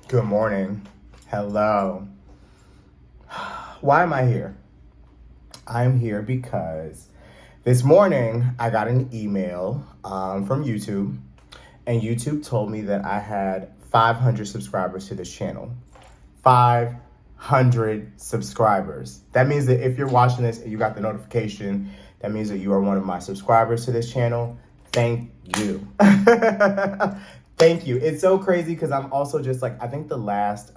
Good morning. Hello. Why am I here? I'm here because this morning I got an email from YouTube, and YouTube told me that I had 500 subscribers to this channel. 500 subscribers. That means that if you're watching this and you got the notification, that means that you are one of my subscribers to this channel. Thank you. Thank you. It's so crazy because I'm also just like, I think the last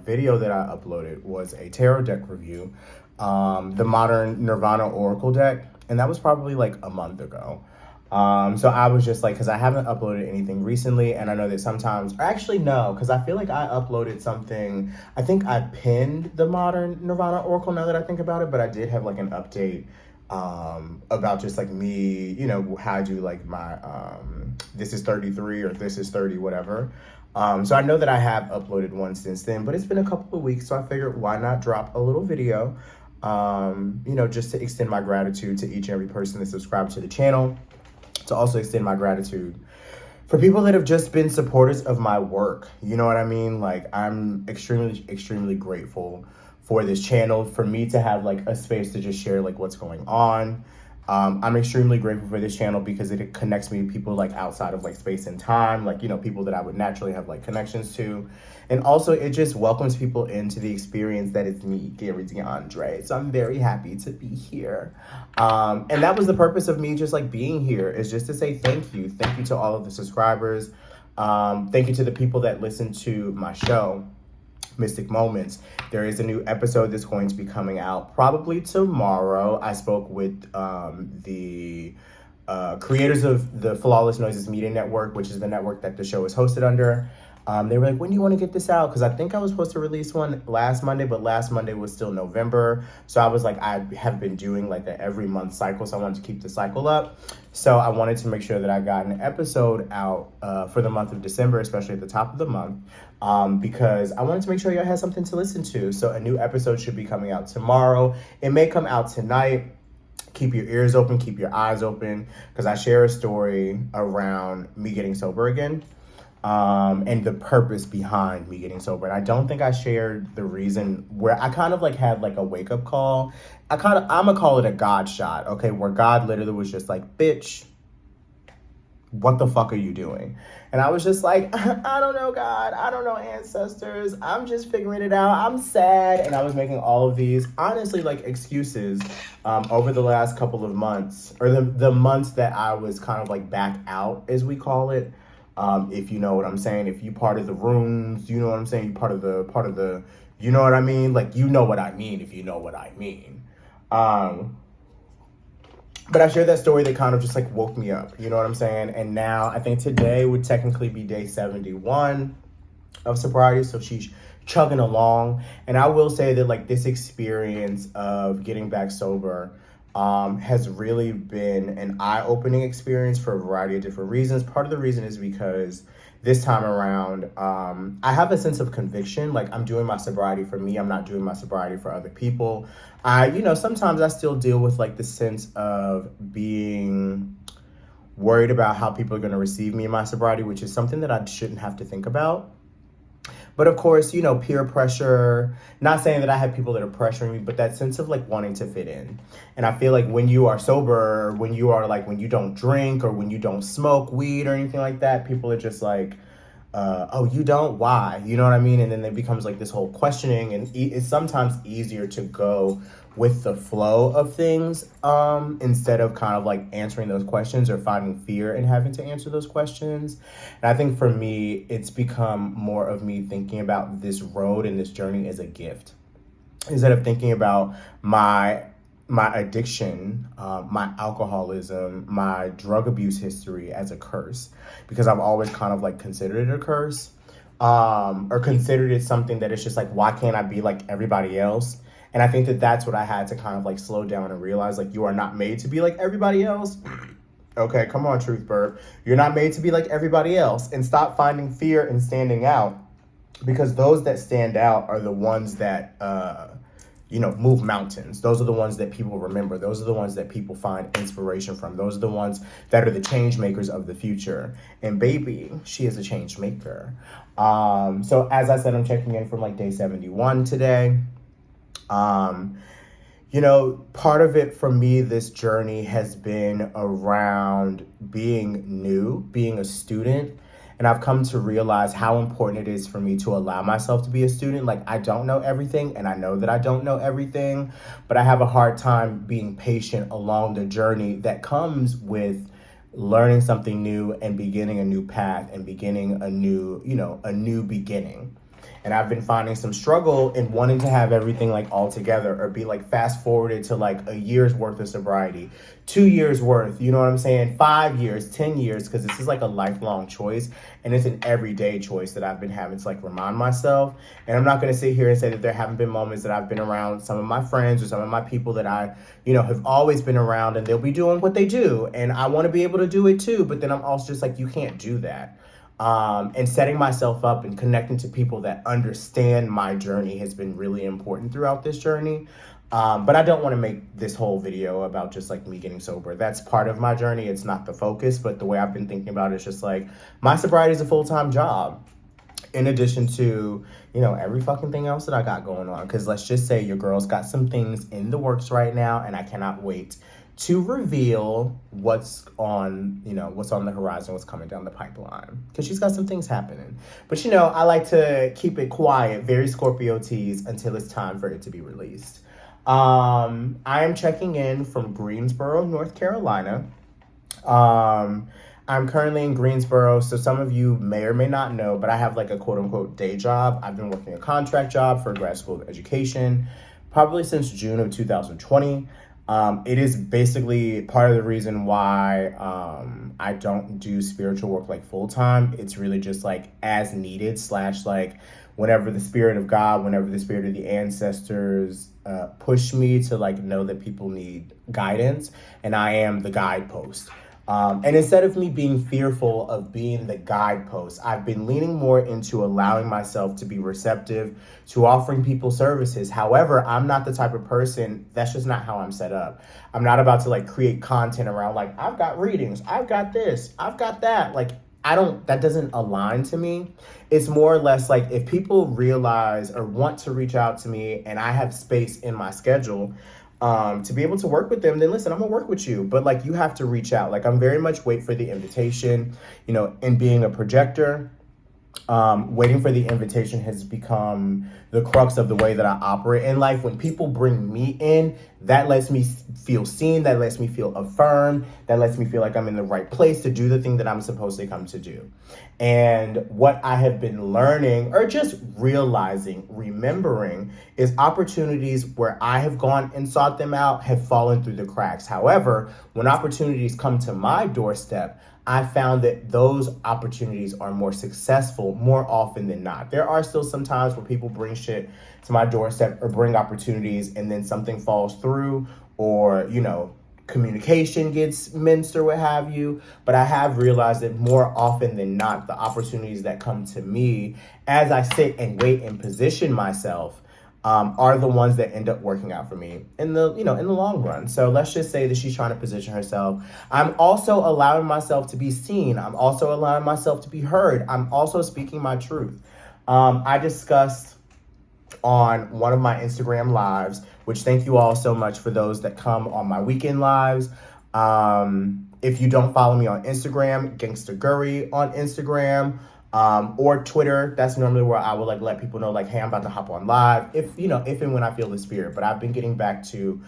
video that I uploaded was a tarot deck review, the modern Nirvana Oracle deck, and that was probably like a month ago. So I was just like, because I haven't uploaded anything recently, and I know that sometimes, or actually no, because I feel like I uploaded something, I think I pinned the modern Nirvana Oracle now that I think about it, but I did have like an update about just like me, you know, how I do like my this is 33 or this is 30, whatever. So I know that I have uploaded one since then, but it's been a couple of weeks, so I figured why not drop a little video, you know, just to extend my gratitude to each and every person that subscribed to the channel, to also extend my gratitude for people that have just been supporters of my work. You know what I mean? Like, I'm extremely grateful for this channel, for me to have like a space to just share like what's going on. I'm extremely grateful for this channel because it connects me to people like outside of like space and time, like, you know, people that I would naturally have like connections to. And also it just welcomes people into the experience that is me, Gary DeAndre. So I'm very happy to be here. And that was the purpose of me just like being here, is just to say thank you. Thank you to all of the subscribers. Thank you to the people that listen to my show, Mystic Moments. There is a new episode that's going to be coming out probably tomorrow. I spoke with the creators of the Flawless Noises Media Network, which is the network that the show is hosted under. They were like, when do you want to get this out? Because I think I was supposed to release one last Monday, but last Monday was still November. So I was like, I have been doing like an every month cycle, so I wanted to keep the cycle up. So I wanted to make sure that I got an episode out for the month of December, especially at the top of the month, because I wanted to make sure y'all had something to listen to. So a new episode should be coming out tomorrow. It may come out tonight. Keep your ears open, keep your eyes open, because I share a story around me getting sober again. And the purpose behind me getting sober. And I don't think I shared the reason, where I kind of like had like a wake up call. I'm gonna call it a God shot, okay? Where God literally was just like, bitch, what the fuck are you doing? And I was just like, I don't know, God. I don't know, ancestors. I'm just figuring it out. I'm sad. And I was making all of these, honestly, like excuses over the last couple of months, or the months that I was kind of like back out, as we call it. If you know what I'm saying, if you part of the rooms, you know what I'm saying, you part of the, you know what I mean? Like, you know what I mean, if you know what I mean. But I shared that story that kind of just like woke me up, you know what I'm saying? And now I think today would technically be day 71 of sobriety. So she's chugging along. And I will say that like this experience of getting back sober has really been an eye-opening experience for a variety of different reasons. Part of the reason is because this time around, I have a sense of conviction. Like, I'm doing my sobriety for me. I'm not doing my sobriety for other people. Sometimes I still deal with like the sense of being worried about how people are going to receive me in my sobriety, which is something that I shouldn't have to think about. But of course, you know, peer pressure, not saying that I have people that are pressuring me, but that sense of like wanting to fit in. And I feel like when you are sober, when you don't drink or when you don't smoke weed or anything like that, people are just like, oh, you don't? Why? You know what I mean? And then it becomes like this whole questioning, and it's sometimes easier to go with the flow of things instead of kind of like answering those questions or finding fear in having to answer those questions. And I think for me, it's become more of me thinking about this road and this journey as a gift, instead of thinking about my addiction, my alcoholism, my drug abuse history as a curse, because I've always kind of like considered it a curse, or considered it something that it's just like, why can't I be like everybody else? And I think that that's what I had to kind of like slow down and realize, like, you are not made to be like everybody else. Okay, come on, Truth Burp. You're not made to be like everybody else, and stop finding fear in standing out, because those that stand out are the ones that, move mountains. Those are the ones that people remember. Those are the ones that people find inspiration from. Those are the ones that are the change makers of the future. And baby, she is a change maker. So as I said, I'm checking in from like day 71 today. Part of it for me, this journey has been around being new, being a student. And I've come to realize how important it is for me to allow myself to be a student. Like, I don't know everything, and I know that I don't know everything, but I have a hard time being patient along the journey that comes with learning something new and beginning a new path and beginning a new beginning. And I've been finding some struggle in wanting to have everything like all together or be like fast forwarded to like a year's worth of sobriety, 2 years worth, you know what I'm saying? 5 years, 10 years, because this is like a lifelong choice and it's an everyday choice that I've been having to like remind myself. And I'm not going to sit here and say that there haven't been moments that I've been around some of my friends or some of my people that I, have always been around and they'll be doing what they do. And I want to be able to do it too. But then I'm also just like, you can't do that. And setting myself up and connecting to people that understand my journey has been really important throughout this journey. But I don't want to make this whole video about just like me getting sober. That's part of my journey. It's not the focus, but the way I've been thinking about it is just like my sobriety is a full-time job in addition to, every fucking thing else that I got going on. Because let's just say your girl's got some things in the works right now and I cannot wait to reveal what's on the horizon, what's coming down the pipeline. Because she's got some things happening. But I like to keep it quiet, very Scorpio tease, until it's time for it to be released. I am checking in from Greensboro, North Carolina. I'm currently in Greensboro, so some of you may or may not know, but I have like a quote-unquote day job. I've been working a contract job for grad school of education probably since June of 2020. It is basically part of the reason why I don't do spiritual work like full time. It's really just like as needed / like whenever the spirit of God, whenever the spirit of the ancestors push me to like know that people need guidance, and I am the guidepost. And instead of me being fearful of being the guidepost, I've been leaning more into allowing myself to be receptive to offering people services. However, I'm not the type of person, that's just not how I'm set up. I'm not about to like create content around like, I've got readings, I've got this, I've got that. Like, that doesn't align to me. It's more or less like if people realize or want to reach out to me and I have space in my schedule, to be able to work with them, then listen, I'm gonna work with you. But like, you have to reach out. Like, I'm very much wait for the invitation, and being a projector, waiting for the invitation has become the crux of the way that I operate in life. When people bring me in, that lets me feel seen, that lets me feel affirmed, that lets me feel like I'm in the right place to do the thing that I'm supposed to come to do. And what I have been learning or just realizing, remembering, is opportunities where I have gone and sought them out have fallen through the cracks. However, when opportunities come to my doorstep, I found that those opportunities are more successful more often than not. There are still some times where people bring shit to my doorstep or bring opportunities and then something falls through or, communication gets minced or what have you. But I have realized that more often than not, the opportunities that come to me as I sit and wait and position myself are the ones that end up working out for me in the long run. So let's just say that she's trying to position herself. I'm also allowing myself to be seen. I'm also allowing myself to be heard. I'm also speaking my truth. I discussed on one of my Instagram lives, which thank you all so much for those that come on my weekend lives. If you don't follow me on Instagram, Gangsta Gurry on Instagram, or Twitter, that's normally where I would like let people know like, hey, I'm about to hop on live if and when I feel the spirit. But I've been getting back to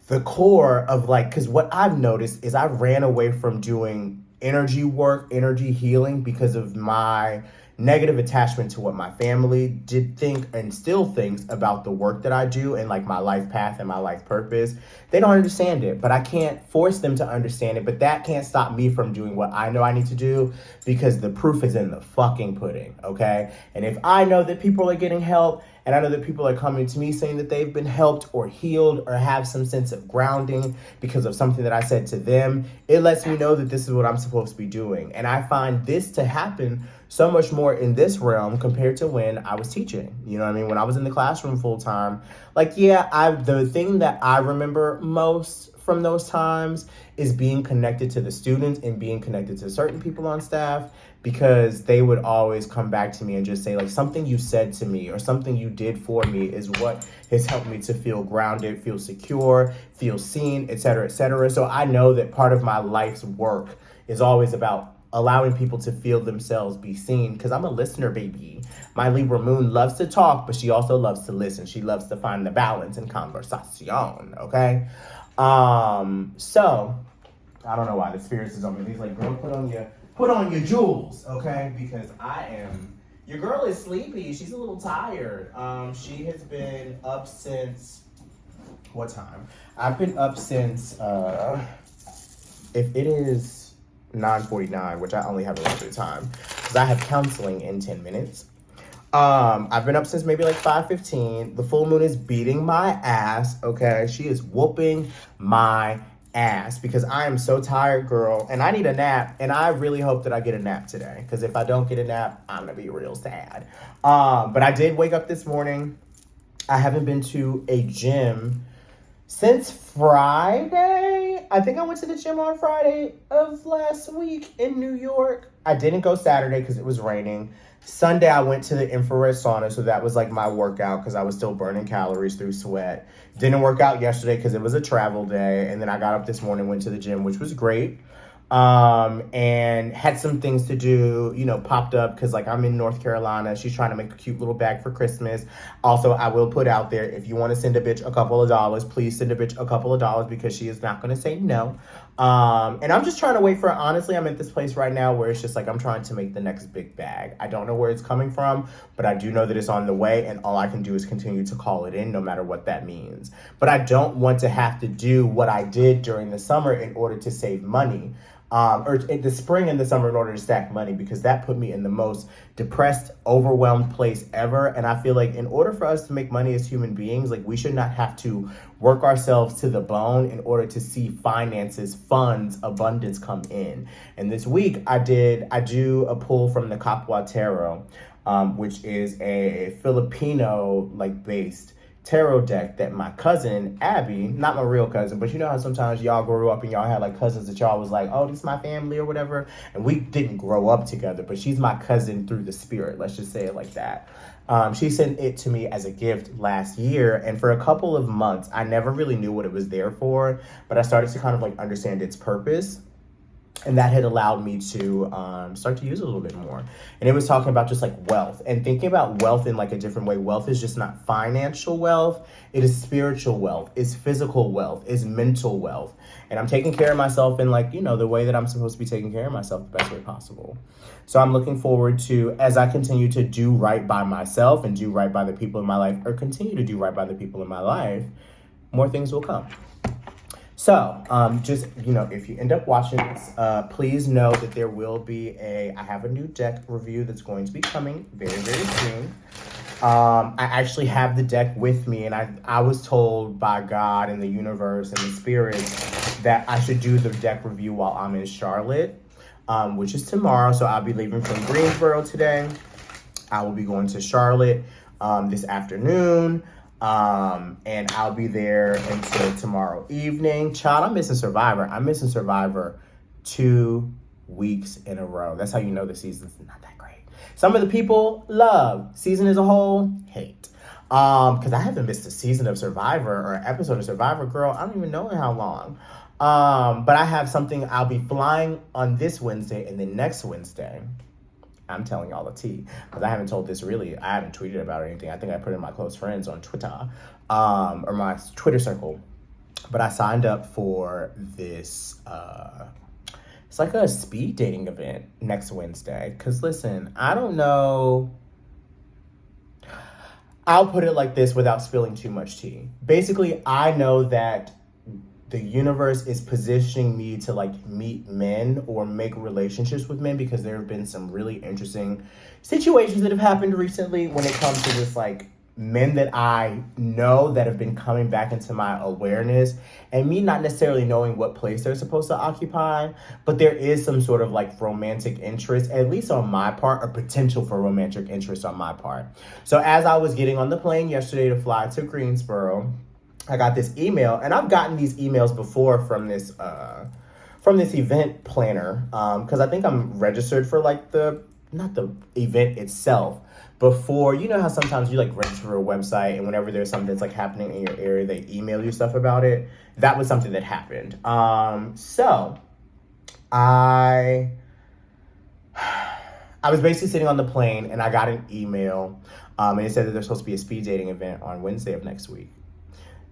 the core of like, because what I've noticed is I ran away from doing energy work, energy healing, because of my negative attachment to what my family did think and still thinks about the work that I do and like my life path and my life purpose. They don't understand it, but I can't force them to understand it. But that can't stop me from doing what I know I need to do, because the proof is in the fucking pudding, okay? And if I know that people are getting help And I know that people are coming to me saying that they've been helped or healed or have some sense of grounding because of something that I said to them. It lets me know that this is what I'm supposed to be doing. And I find this to happen so much more in this realm compared to when I was teaching. You know what I mean? When I was in the classroom full time, like, yeah, the thing that I remember most from those times is being connected to the students and being connected to certain people on staff, because they would always come back to me and just say, like, something you said to me or something you did for me is what has helped me to feel grounded, feel secure, feel seen, et cetera, et cetera. So I know that part of my life's work is always about allowing people to feel themselves, be seen, because I'm a listener, baby. My Libra moon loves to talk, but she also loves to listen. She loves to find the balance in conversation, okay? So I don't know why the spirits is on me. He's like, girl, put on your jewels, okay? Because your girl is sleepy. She's a little tired. She has been up since, what time? I've been up since, if it is 9:49, which I only have a little bit of time, because I have counseling in 10 minutes. I've been up since maybe like 5:15. The full moon is beating my ass, okay? She is whooping my ass because I am so tired, girl, and I need a nap, and I really hope that I get a nap today, because if I don't get a nap, I'm gonna be real sad. But I did wake up this morning. I haven't been to a gym since Friday. I think I went to the gym on Friday of last week in New York. I didn't go Saturday because it was raining. Sunday, I went to the infrared sauna, so that was like my workout because I was still burning calories through sweat. Didn't work out yesterday because it was a travel day, and then I got up this morning, went to the gym, which was great. And had some things to do, popped up because, like, I'm in North Carolina. She's trying to make a cute little bag for Christmas. Also, I will put out there, if you want to send a bitch a couple of dollars, please send a bitch a couple of dollars, because she is not going to say no. And I'm just trying to wait for, honestly, I'm at this place right now where it's just like, I'm trying to make the next big bag. I don't know where it's coming from, but I do know that it's on the way, and all I can do is continue to call it in, no matter what that means. But I don't want to have to do what I did during the summer in order to save money. Or in the spring and the summer in order to stack money, because that put me in the most depressed, overwhelmed place ever. And I feel like in order for us to make money as human beings, like, we should not have to work ourselves to the bone in order to see finances, funds, abundance come in. And this week I do a pull from the Kapwa Tarot, which is a Filipino based tarot deck that my cousin Abby, not my real cousin, but you know how sometimes y'all grew up and y'all had like cousins that y'all was like, oh, this is my family or whatever, and we didn't grow up together, but she's my cousin through the spirit, let's just say it like that. She sent it to me as a gift last year, and for a couple of months I never really knew what it was there for, but I started to kind of understand its purpose. And that had allowed me to start to use it a little bit more. And it was talking about just wealth, and thinking about wealth in a different way. Wealth is just not financial wealth. It is spiritual wealth. It's physical wealth. It's mental wealth. And I'm taking care of myself in the way that I'm supposed to be taking care of myself the best way possible. So I'm looking forward to, as I continue to do right by myself and do right by the people in my life, or continue to do right by the people in my life, more things will come. So, just, if you end up watching this, please know that there will be I have a new deck review that's going to be coming very, very soon. I actually have the deck with me, and I was told by God and the universe and the spirits that I should do the deck review while I'm in Charlotte, which is tomorrow. So I'll be leaving from Greensboro today. I will be going to Charlotte this afternoon. And I'll be there until tomorrow evening. Child, I'm missing Survivor. I'm missing Survivor 2 weeks in a row. That's how you know the season's not that great. Some of the people love. Season as a whole, hate. Because I haven't missed a season of Survivor or an episode of Survivor, girl. I don't even know in how long. But I have something. I'll be flying on this Wednesday, and then next Wednesday, I'm telling y'all the tea, because I haven't told this really. I haven't tweeted about it or anything. I think I put it in my close friends on Twitter, or my Twitter circle. But I signed up for this, it's like a speed dating event next Wednesday. Because listen, I don't know. I'll put it like this without spilling too much tea. Basically, I know that the universe is positioning me to meet men or make relationships with men, because there have been some really interesting situations that have happened recently when it comes to this men that I know that have been coming back into my awareness, and me not necessarily knowing what place they're supposed to occupy, but there is some sort of like romantic interest, at least on my part, or potential for romantic interest on my part. So as I was getting on the plane yesterday to fly to Greensboro, I got this email, and I've gotten these emails before from this event planner, because I think I'm registered for like not the event itself, before, you know how sometimes you like register for a website, and whenever there's something that's like happening in your area, they email you stuff about it. That was something that happened. So I was basically sitting on the plane, and I got an email, and it said that there's supposed to be a speed dating event on Wednesday of next week.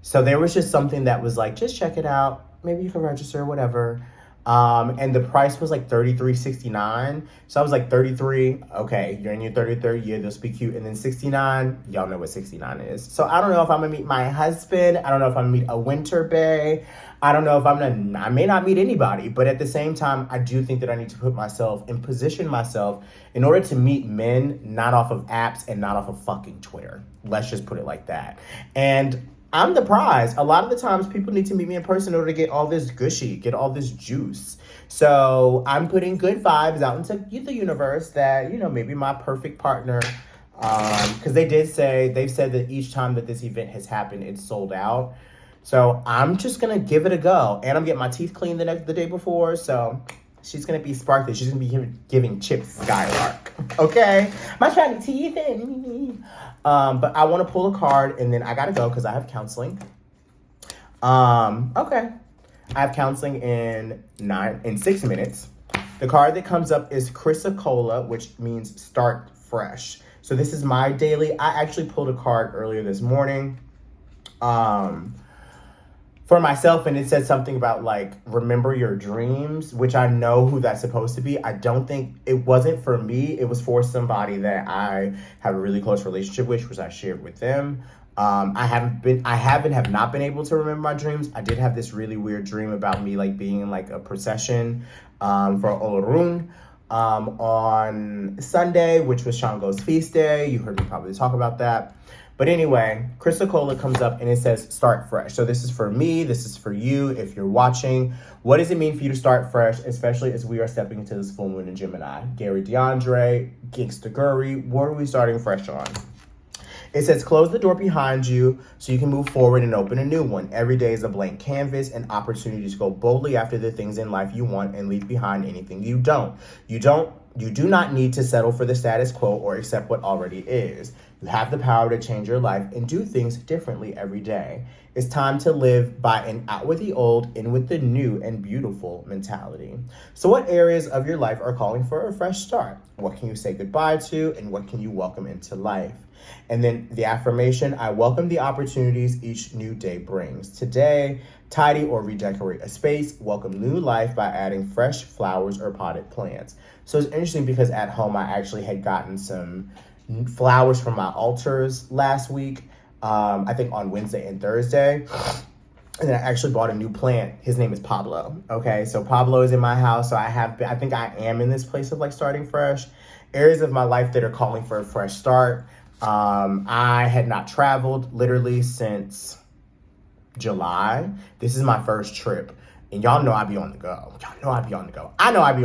So there was just something that was like, just check it out. Maybe you can register, whatever. And the price was like $33.69. So I was like, 33, okay, you're in your 33rd year, they'll speak cute. And then 69, y'all know what 69 is. So I don't know if I'm gonna meet my husband. I don't know if I'm gonna meet a winter bae. I don't know if I may not meet anybody. But at the same time, I do think that I need to put myself and position myself in order to meet men, not off of apps and not off of fucking Twitter. Let's just put it like that. And I'm the prize. A lot of the times people need to meet me in person in order to get all this gushy, get all this juice. So I'm putting good vibes out into the universe that, you know, maybe my perfect partner, because they've said that each time that this event has happened, it's sold out. So I'm just going to give it a go. And I'm getting my teeth cleaned the day before. So she's going to be sparkly. She's going to be giving Chips Skylark. Okay? My shiny teeth. But I want to pull a card, and then I got to go because I have counseling. Okay. I have counseling in 6 minutes. The card that comes up is Chrysocolla, which means start fresh. So this is my daily. I actually pulled a card earlier this morning for myself, and it said something about like, remember your dreams, which I know who that's supposed to be. I don't think it wasn't for me. It was for somebody that I have a really close relationship with, which I shared with them. I have not been able to remember my dreams. I did have this really weird dream about me like being in like a procession for Olorun on Sunday, which was Shango's feast day. You heard me probably talk about that. But anyway, Chrysocolla comes up and it says start fresh. So this is for me. This is for you if you're watching. What does it mean for you to start fresh, especially as we are stepping into this full moon in Gemini? Gary DeAndre, Gangsta Gurry, what are we starting fresh on? It says close the door behind you so you can move forward and open a new one. Every day is a blank canvas, an opportunity to go boldly after the things in life you want and leave behind anything you don't. You do not need to settle for the status quo or accept what already is. You have the power to change your life and do things differently every day. It's time to live by an out with the old, in with the new and beautiful mentality. So what areas of your life are calling for a fresh start? What can you say goodbye to, and what can you welcome into life? And then the affirmation, I welcome the opportunities each new day brings. Today, tidy or redecorate a space. Welcome new life by adding fresh flowers or potted plants. So it's interesting because at home I actually had gotten some flowers from my altars last week, I think on Wednesday and Thursday. And then I actually bought a new plant. His name is Pablo. Okay, so Pablo is in my house. So I think I am in this place of like starting fresh. Areas of my life that are calling for a fresh start. I had not traveled literally since July. This is my first trip. And y'all know I be on the go. I know I be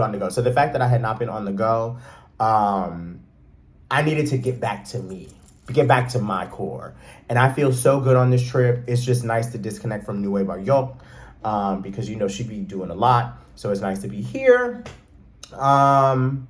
on the go. So the fact that I had not been on the go, I needed to get back to me, get back to my core. And I feel so good on this trip. It's just nice to disconnect from Nueva York, because, you know, she be doing a lot. So it's nice to be here. I'm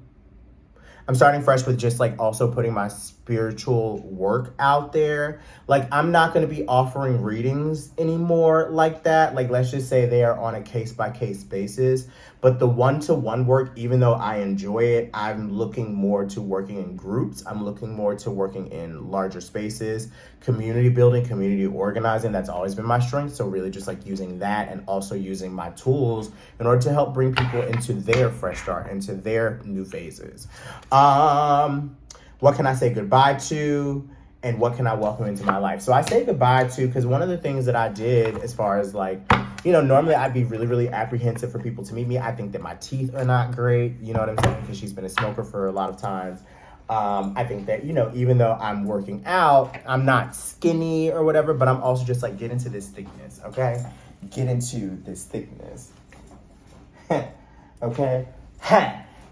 starting fresh with just like also putting my spiritual work out there. Like, I'm not going to be offering readings anymore like that. Like, let's just say they are on a case-by-case basis. But the one-to-one work, even though I enjoy it, I'm looking more to working in groups. I'm looking more to working in larger spaces, community building, community organizing. That's always been my strength. So really just like using that and also using my tools in order to help bring people into their fresh start, into their new phases. What can I say goodbye to, and what can I welcome into my life? So I say goodbye to, because one of the things that I did as far as like, you know, normally I'd be really, really apprehensive for people to meet me. I think that my teeth are not great, you know what I'm saying? Because she's been a smoker for a lot of times. I think that, even though I'm working out, I'm not skinny or whatever, but I'm also just like, get into this thickness, okay? Get into this thickness. Okay?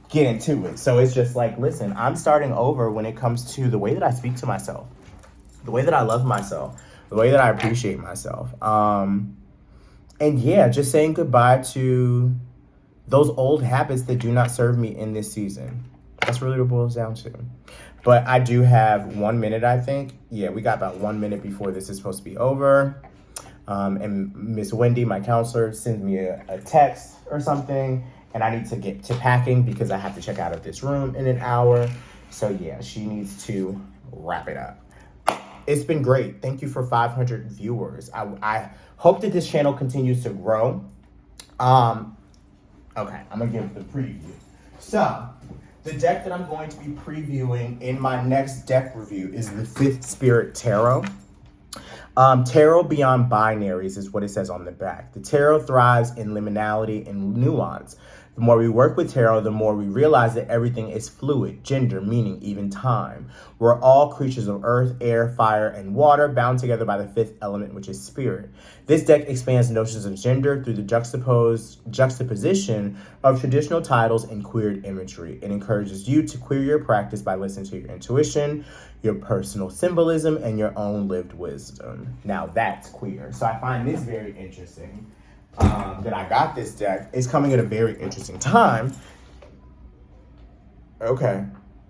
Get into it. So it's just like, listen, I'm starting over when it comes to the way that I speak to myself, the way that I love myself, the way that I appreciate myself. And yeah, just saying goodbye to those old habits that do not serve me in this season. That's really what it boils down to. But I do have 1 minute, I think. Yeah, we got about 1 minute before this is supposed to be over. And Miss Wendy, my counselor, sends me a text or something. And I need to get to packing because I have to check out of this room in an hour. So yeah, she needs to wrap it up. It's been great. Thank you for 500 viewers. I hope that this channel continues to grow. Okay, I'm going to give the preview. So, the deck that I'm going to be previewing in my next deck review is the Fifth Spirit Tarot. Tarot Beyond Binaries is what it says on the back. The tarot thrives in liminality and nuance. The more we work with tarot, the more we realize that everything is fluid, gender, meaning, even time. We're all creatures of earth, air, fire, and water, bound together by the fifth element, which is spirit. This deck expands notions of gender through the juxtaposition of traditional titles and queered imagery. It encourages you to queer your practice by listening to your intuition, your personal symbolism, and your own lived wisdom. Now that's queer. So I find this very interesting. That I got this deck. It's coming at a very interesting time. Okay.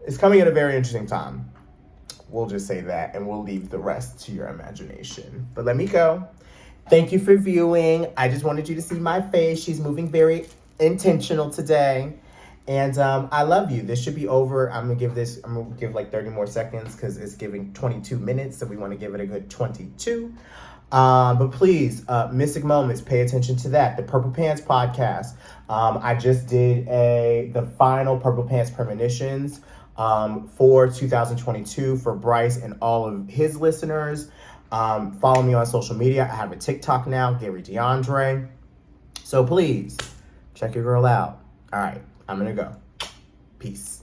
It's coming at a very interesting time. We'll just say that, and we'll leave the rest to your imagination. But let me go. Thank you for viewing. I just wanted you to see my face. She's moving very intentional today. And I love you. This should be over. I'm gonna give like 30 more seconds because it's giving 22 minutes. So we want to give it a good 22. But please, Mystic Moments, pay attention to that. The Purple Pants podcast. I just did the final Purple Pants premonitions for 2022 for Bryce and all of his listeners. Follow me on social media. I have a TikTok now, Gary DeAndre. So please, check your girl out. All right, I'm gonna go. Peace.